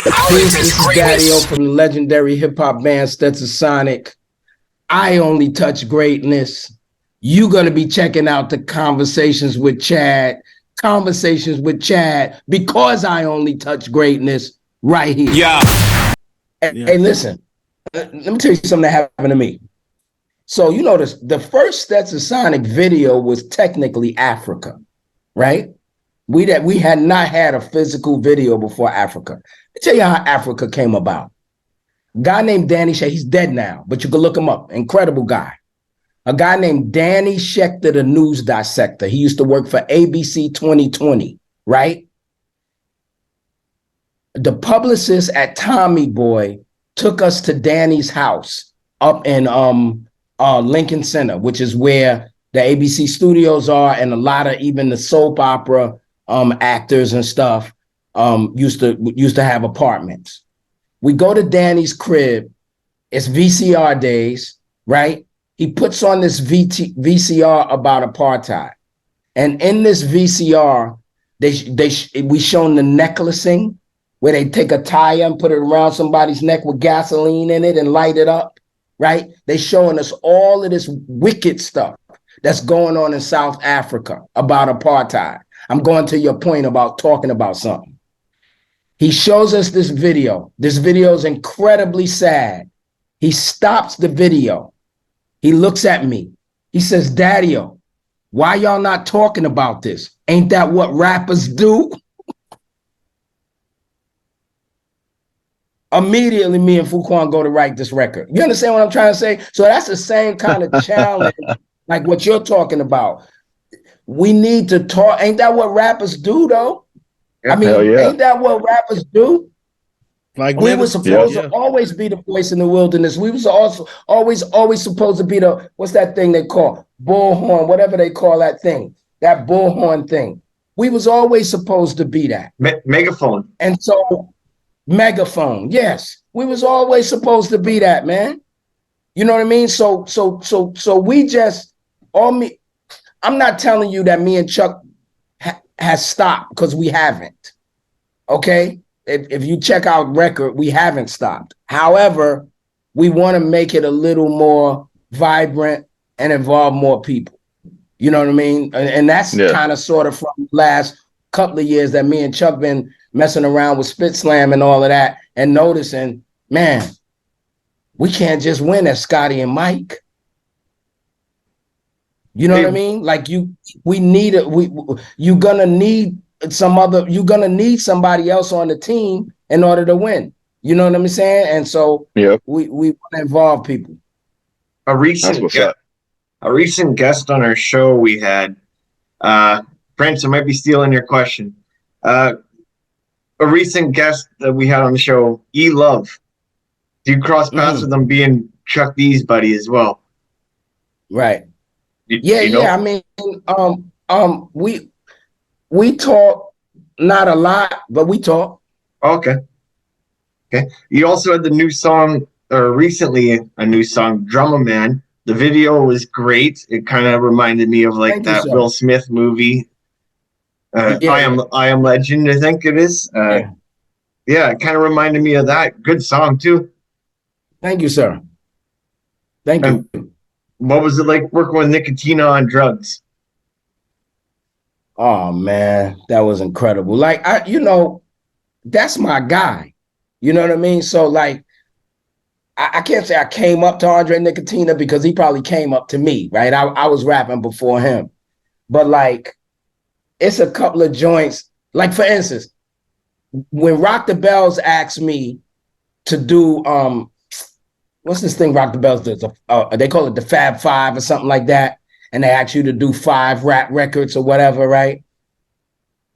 Peace, this is Daddy-O from the legendary hip-hop band Stetsasonic. I only touch greatness. You're going to be checking out the Conversations with Chad, because I only touch greatness right here. Yeah. Hey, listen, let me tell you something that happened to me. So, you notice the first Stetsasonic video was technically Africa, right? We had not had a physical video before Africa. Let me tell you how Africa came about. A guy named Danny Schechter, he's dead now, but you can look him up. Incredible guy. A guy named Danny Schechter, the news dissector. He used to work for ABC 2020, right? The publicist at Tommy Boy took us to Danny's house up in Lincoln Center, which is where the ABC studios are, and a lot of even the soap opera actors and stuff used to have apartments. We go to Danny's crib. It's VCR days, right? He puts on this VCR about apartheid, and in this VCR, we shown the necklacing where they take a tire and put it around somebody's neck with gasoline in it and light it up, right? They showing us all of this wicked stuff that's going on in South Africa about apartheid. I'm going to your point about talking about something. He shows us this video. This video is incredibly sad. He stops the video. He looks at me. He says, Daddy-O, why y'all not talking about this? Ain't that what rappers do? Immediately, me and Fuquan go to write this record. You understand what I'm trying to say? So that's the same kind of challenge like what you're talking about. We need to talk. Ain't that what rappers do, though? I mean, ain't that what rappers do? Like we were supposed to always be the voice in the wilderness. We was also always supposed to be the, what's that thing they call? Bullhorn, whatever they call that thing. That bullhorn thing. We was always supposed to be that. Megaphone. And so, megaphone, yes. We was always supposed to be that, man. You know what I mean? So we just, I'm not telling you that me and Chuck has stopped, because we haven't. Okay? If you check out record, we haven't stopped. However, we want to make it a little more vibrant and involve more people. You know what I mean? And that's kind of sort of from the last couple of years that me and Chuck been messing around with Spit Slam and all of that, and noticing, man, we can't just win as Scotty and Mike. You know what I mean? Like you're gonna need somebody else on the team in order to win. You know what I'm saying? And so we want to involve people. A recent guest on our show we had, Prince, I might be stealing your question. A recent guest that we had on the show, E-Love. Do you cross paths with them being Chuck D's buddy as well? Right. I mean, we talk, not a lot, but we talk. Okay. You also had the new song, or recently a new song, Drumma Man. The video was great. It kind of reminded me of like that Will Smith movie. I Am Legend, I think it is. It kind of reminded me of that. Good song too. Thank you, sir. Thank you. What was it like working with Nickatina on drugs? Oh man, that was incredible. Like that's my guy. You know what I mean? So like, I can't say I came up to Andre Nickatina, because he probably came up to me, right? I was rapping before him. But like, it's a couple of joints. Like for instance, when Rock the Bells asked me to do what's this thing Rock the Bells does? They call it the Fab Five or something like that. And they ask you to do 5 rap records or whatever, right?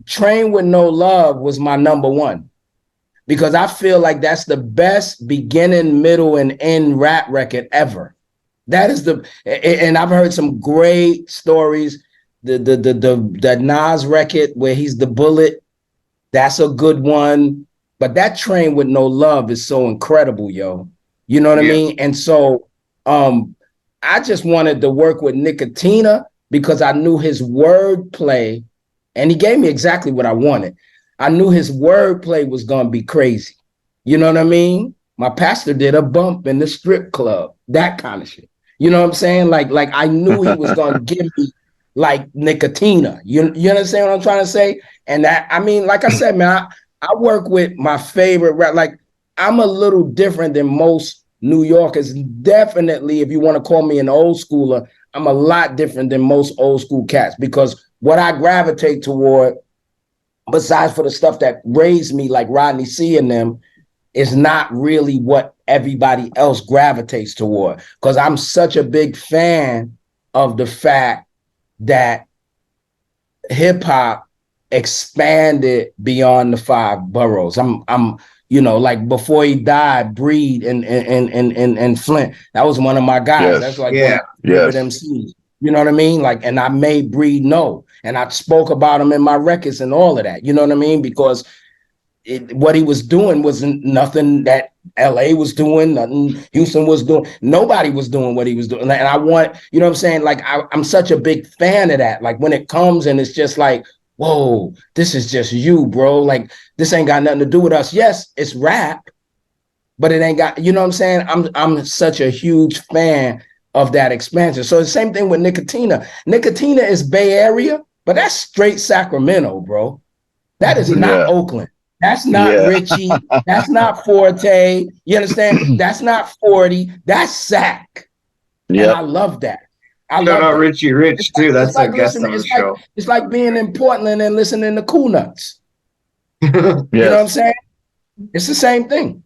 Train with No Love was my number one, because I feel like that's the best beginning, middle, and end rap record ever. That is and I've heard some great stories. The Nas record where he's the bullet, that's a good one. But that Train with No Love is so incredible, yo. You know what I mean? And so I just wanted to work with Nickatina because I knew his wordplay, and he gave me exactly what I wanted. I knew his wordplay was going to be crazy. You know what I mean? My pastor did a bump in the strip club, that kind of shit. You know what I'm saying? Like I knew he was gonna give me like Nickatina. You understand what I'm trying to say? And that, I mean, like I said, man, I work with my favorite rap. Like, I'm a little different than most New Yorkers. Definitely, if you want to call me an old schooler, I'm a lot different than most old school cats, because what I gravitate toward, besides for the stuff that raised me, like Rodney C and them, is not really what everybody else gravitates toward. Because I'm such a big fan of the fact that hip hop expanded beyond the five boroughs. I'm you know, like before he died, Breed and Flint, that was one of my guys. Yes. That's like one of my favorite MCs. You know what I mean? Like, and I made Breed know, and I spoke about him in my records and all of that. You know what I mean? Because what he was doing wasn't nothing that LA was doing, nothing Houston was doing. Nobody was doing what he was doing. And I want, you know what I'm saying? Like, I'm such a big fan of that. Like, when it comes and it's just like, whoa, this is just you, bro. Like, this ain't got nothing to do with us. Yes, it's rap, but it ain't got, you know what I'm saying? I'm such a huge fan of that expansion. So the same thing with Nickatina. Nickatina is Bay Area, but that's straight Sacramento, bro. That is not Oakland. That's not Richie. That's not Forte. You understand? That's not 40. That's Sac. And I love that. I love that. Richie Rich, too. That's a guest on the show. It's like being in Portland and listening to Cool Nuts. You know what I'm saying? It's the same thing.